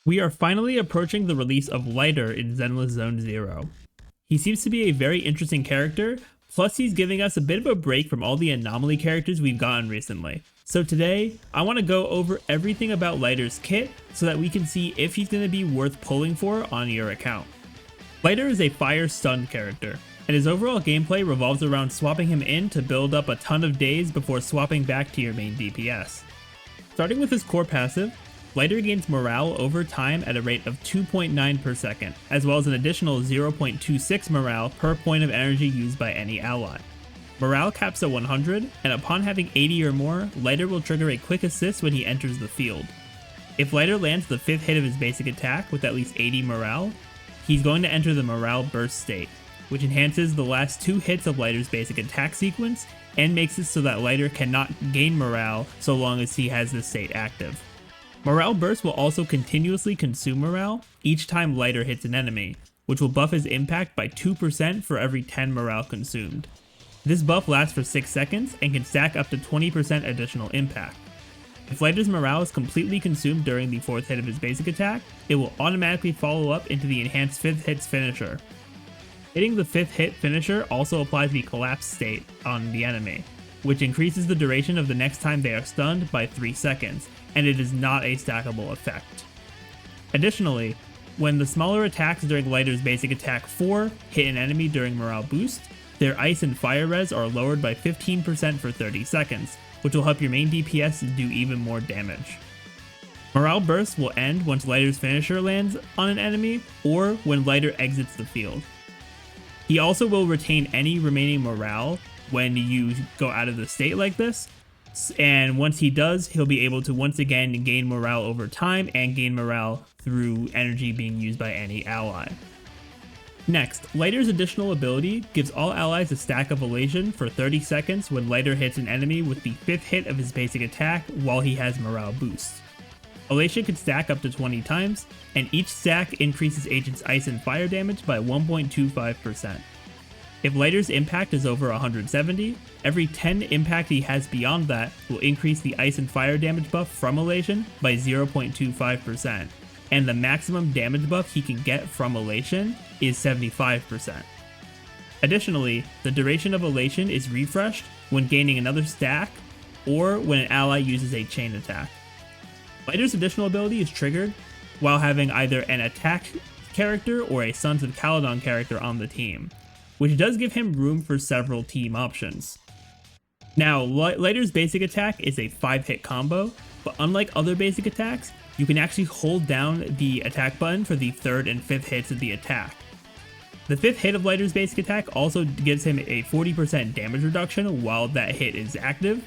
We are finally approaching the release of Lighter in Zenless Zone Zero. He seems to be a very interesting character, plus he's giving us a bit of a break from all the anomaly characters we've gotten recently. So today, I want to go over everything about Lighter's kit so that we can see if he's going to be worth pulling for on your account. Lighter is a fire stunned character, and his overall gameplay revolves around swapping him in to build up a ton of days before swapping back to your main DPS. Starting with his core passive, Lighter gains morale over time at a rate of 2.9 per second, as well as an additional 0.26 morale per point of energy used by any ally. Morale caps at 100, and upon having 80 or more, Lighter will trigger a quick assist when he enters the field. If Lighter lands the 5th hit of his basic attack with at least 80 morale, he's going to enter the morale burst state, which enhances the last 2 hits of Lighter's basic attack sequence and makes it so that Lighter cannot gain morale so long as he has this state active. Morale Burst will also continuously consume morale each time Lighter hits an enemy, which will buff his impact by 2% for every 10 morale consumed. This buff lasts for 6 seconds and can stack up to 20% additional impact. If Lighter's morale is completely consumed during the 4th hit of his basic attack, it will automatically follow up into the enhanced 5th hit's finisher. Hitting the 5th hit finisher also applies the collapse state on the enemy, which increases the duration of the next time they are stunned by 3 seconds, and it is not a stackable effect. Additionally, when the smaller attacks during Lighter's basic attack 4 hit an enemy during morale boost, their ice and fire res are lowered by 15% for 30 seconds, which will help your main DPS do even more damage. Morale burst will end once Lighter's finisher lands on an enemy, or when Lighter exits the field. He also will retain any remaining morale when you go out of the state like this, and once he does, he'll be able to once again gain morale over time and gain morale through energy being used by any ally. Next, Lighter's additional ability gives all allies a stack of elation for 30 seconds when Lighter hits an enemy with the 5th hit of his basic attack while he has morale boost. Elation can stack up to 20 times, and each stack increases agent's ice and fire damage by 1.25%. If Lighter's impact is over 170, every 10 impact he has beyond that will increase the ice and fire damage buff from Elation by 0.25%, and the maximum damage buff he can get from Elation is 75%. Additionally, the duration of Elation is refreshed when gaining another stack or when an ally uses a chain attack. Lighter's additional ability is triggered while having either an attack character or a Sons of Caledon character on the team, which does give him room for several team options. Now, Lighter's basic attack is a 5-hit combo, but unlike other basic attacks, you can actually hold down the attack button for the 3rd and 5th hits of the attack. The 5th hit of Lighter's basic attack also gives him a 40% damage reduction while that hit is active,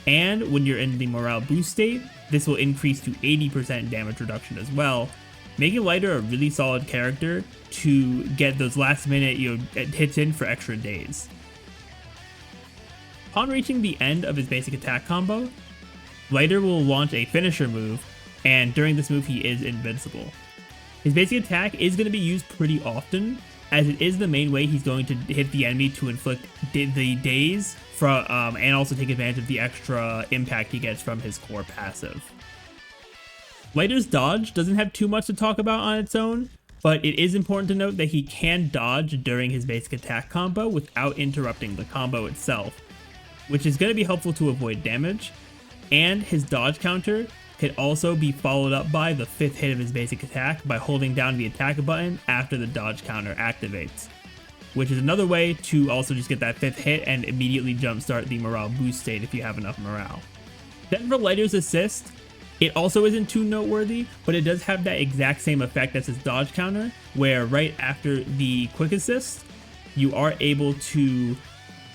and when you're in the morale boost state, this will increase to 80% damage reduction as well, making Lighter a really solid character to get those last minute hits in for extra days. Upon reaching the end of his basic attack combo, Lighter will launch a finisher move, and during this move he is invincible. His basic attack is going to be used pretty often, as it is the main way he's going to hit the enemy to inflict the daze and also take advantage of the extra impact he gets from his core passive. Lighter's dodge doesn't have too much to talk about on its own, but it is important to note that he can dodge during his basic attack combo without interrupting the combo itself, which is going to be helpful to avoid damage, and his dodge counter could also be followed up by the 5th hit of his basic attack by holding down the attack button after the dodge counter activates, which is another way to also just get that 5th hit and immediately jumpstart the morale boost state if you have enough morale. Then for Lighter's assist, it also isn't too noteworthy, but it does have that exact same effect as his dodge counter, where right after the quick assist, you are able to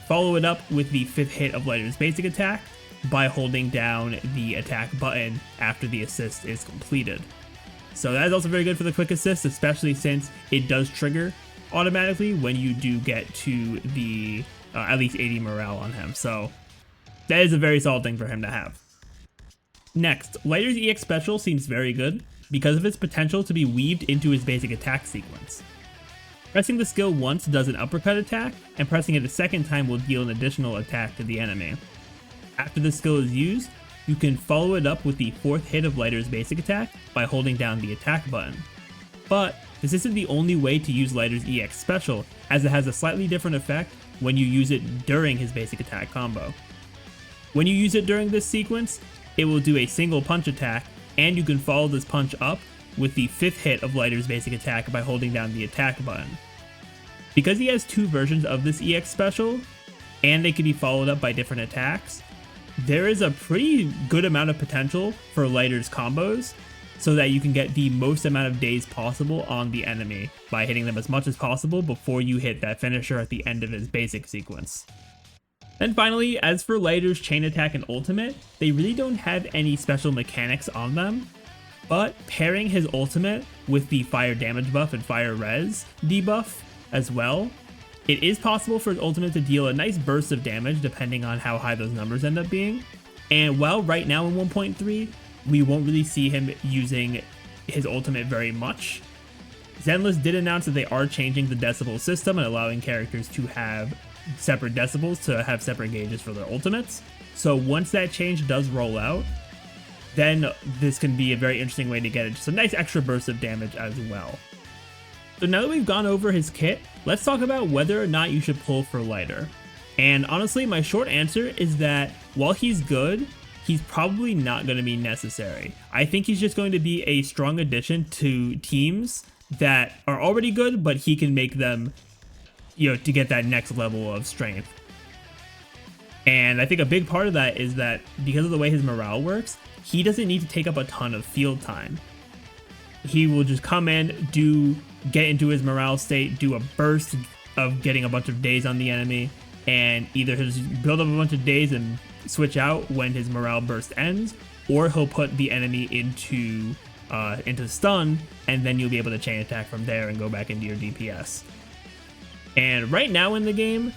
follow it up with the 5th hit of Lighter's basic attack by holding down the attack button after the assist is completed. So that is also very good for the quick assist, especially since it does trigger automatically when you do get to the at least 80 morale on him. So that is a very solid thing for him to have. Next, Lighter's EX special seems very good because of its potential to be weaved into his basic attack sequence. Pressing the skill once does an uppercut attack, and pressing it a second time will deal an additional attack to the enemy. After the skill is used, you can follow it up with the 4th hit of Lighter's basic attack by holding down the attack button. But this isn't the only way to use Lighter's EX special, as it has a slightly different effect when you use it during his basic attack combo. When you use it during this sequence, it will do a single punch attack, and you can follow this punch up with the 5th hit of Lighter's basic attack by holding down the attack button. Because he has 2 versions of this EX special, and they can be followed up by different attacks, there is a pretty good amount of potential for Lighter's combos, so that you can get the most amount of days possible on the enemy by hitting them as much as possible before you hit that finisher at the end of his basic sequence. And finally, as for Lighter's chain attack and ultimate, they really don't have any special mechanics on them, but pairing his ultimate with the fire damage buff and fire res debuff as well, it is possible for his ultimate to deal a nice burst of damage depending on how high those numbers end up being. And while right now in 1.3, we won't really see him using his ultimate very much, Zenless did announce that they are changing the decibel system and allowing characters to have separate decibels to have separate gauges for their ultimates. So once that change does roll out, then this can be a very interesting way to get just a nice extra burst of damage as well. So now that we've gone over his kit, let's talk about whether or not you should pull for Lighter. And honestly, my short answer is that while he's good, he's probably not going to be necessary. I think he's just going to be a strong addition to teams that are already good, but he can make them, to get that next level of strength. And I think a big part of that is that because of the way his morale works, he doesn't need to take up a ton of field time. He will just come in, get into his morale state, do a burst of getting a bunch of days on the enemy, and either he'll just build up a bunch of days and switch out when his morale burst ends, or he'll put the enemy into stun, and then you'll be able to chain attack from there and go back into your DPS. And right now in the game,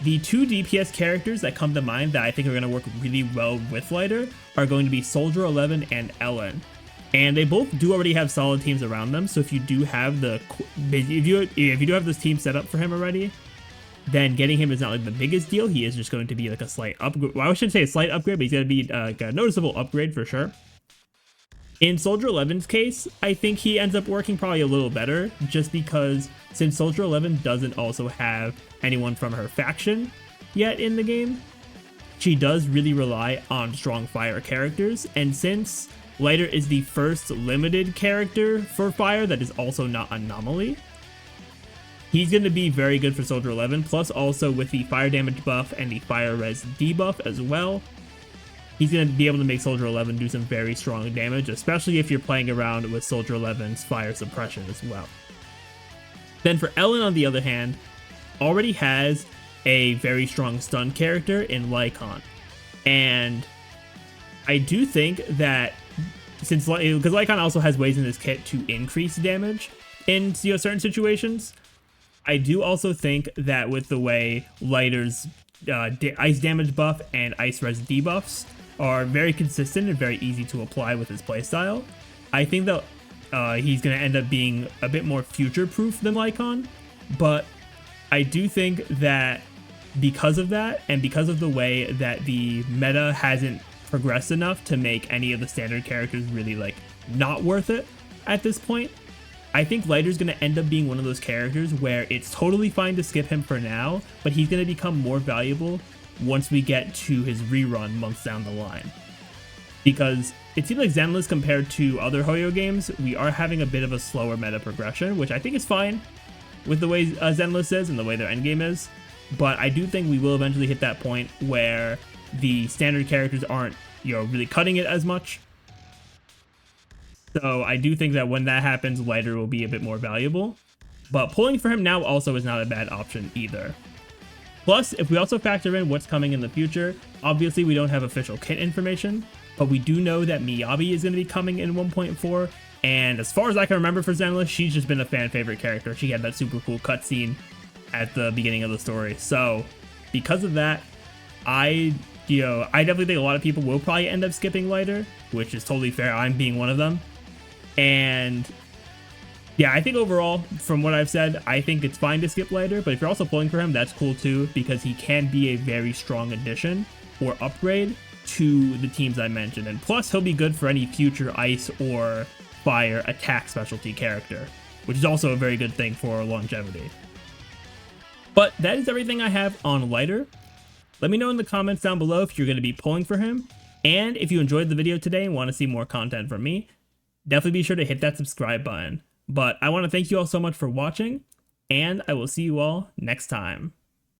the 2 DPS characters that come to mind that I think are going to work really well with Lighter are going to be Soldier 11 and Ellen. And they both do already have solid teams around them, so if you do have if you do have this team set up for him already, then getting him is not like the biggest deal. He is just going to be like a slight upgrade. Well, I shouldn't say a slight upgrade, but he's going to be like a noticeable upgrade for sure. In Soldier 11's case, I think he ends up working probably a little better, just because since Soldier 11 doesn't also have anyone from her faction yet in the game, she does really rely on strong fire characters, and since Lighter is the first limited character for fire that is also not Anomaly, he's going to be very good for Soldier 11, plus also with the fire damage buff and the fire res debuff as well. He's going to be able to make Soldier 11 do some very strong damage, especially if you're playing around with Soldier 11's fire suppression as well. Then for Ellen, on the other hand, already has a very strong stun character in Lycon. And I do think that because Lycon also has ways in his kit to increase damage in certain situations, I do also think that with the way Lighter's ice damage buff and ice res debuffs are very consistent and very easy to apply with his playstyle, I think that he's going to end up being a bit more future-proof than Lycon. But I do think that because of that, and because of the way that the meta hasn't progressed enough to make any of the standard characters really not worth it at this point, I think Lighter's going to end up being one of those characters where it's totally fine to skip him for now, but he's going to become more valuable once we get to his rerun months down the line. Because it seems like Zenless, compared to other Hoyo games, we are having a bit of a slower meta progression, which I think is fine with the way Zenless is and the way their endgame is. But I do think we will eventually hit that point where the standard characters aren't, really cutting it as much. So I do think that when that happens, Lighter will be a bit more valuable. But pulling for him now also is not a bad option either. Plus, if we also factor in what's coming in the future, obviously we don't have official kit information, but we do know that Miyabi is going to be coming in 1.4, and as far as I can remember for Zenless, she's just been a fan favorite character. She had that super cool cutscene at the beginning of the story. So because of that, I definitely think a lot of people will probably end up skipping Lighter, which is totally fair. I'm being one of them. And yeah, I think overall, from what I've said, I think it's fine to skip Lighter, but if you're also pulling for him, that's cool too, because he can be a very strong addition or upgrade to the teams I mentioned, and plus he'll be good for any future ice or fire attack specialty character, which is also a very good thing for longevity. But that is everything I have on Lighter. Let me know in the comments down below if you're going to be pulling for him, and if you enjoyed the video today and want to see more content from me, definitely be sure to hit that subscribe button. But I want to thank you all so much for watching, and I will see you all next time.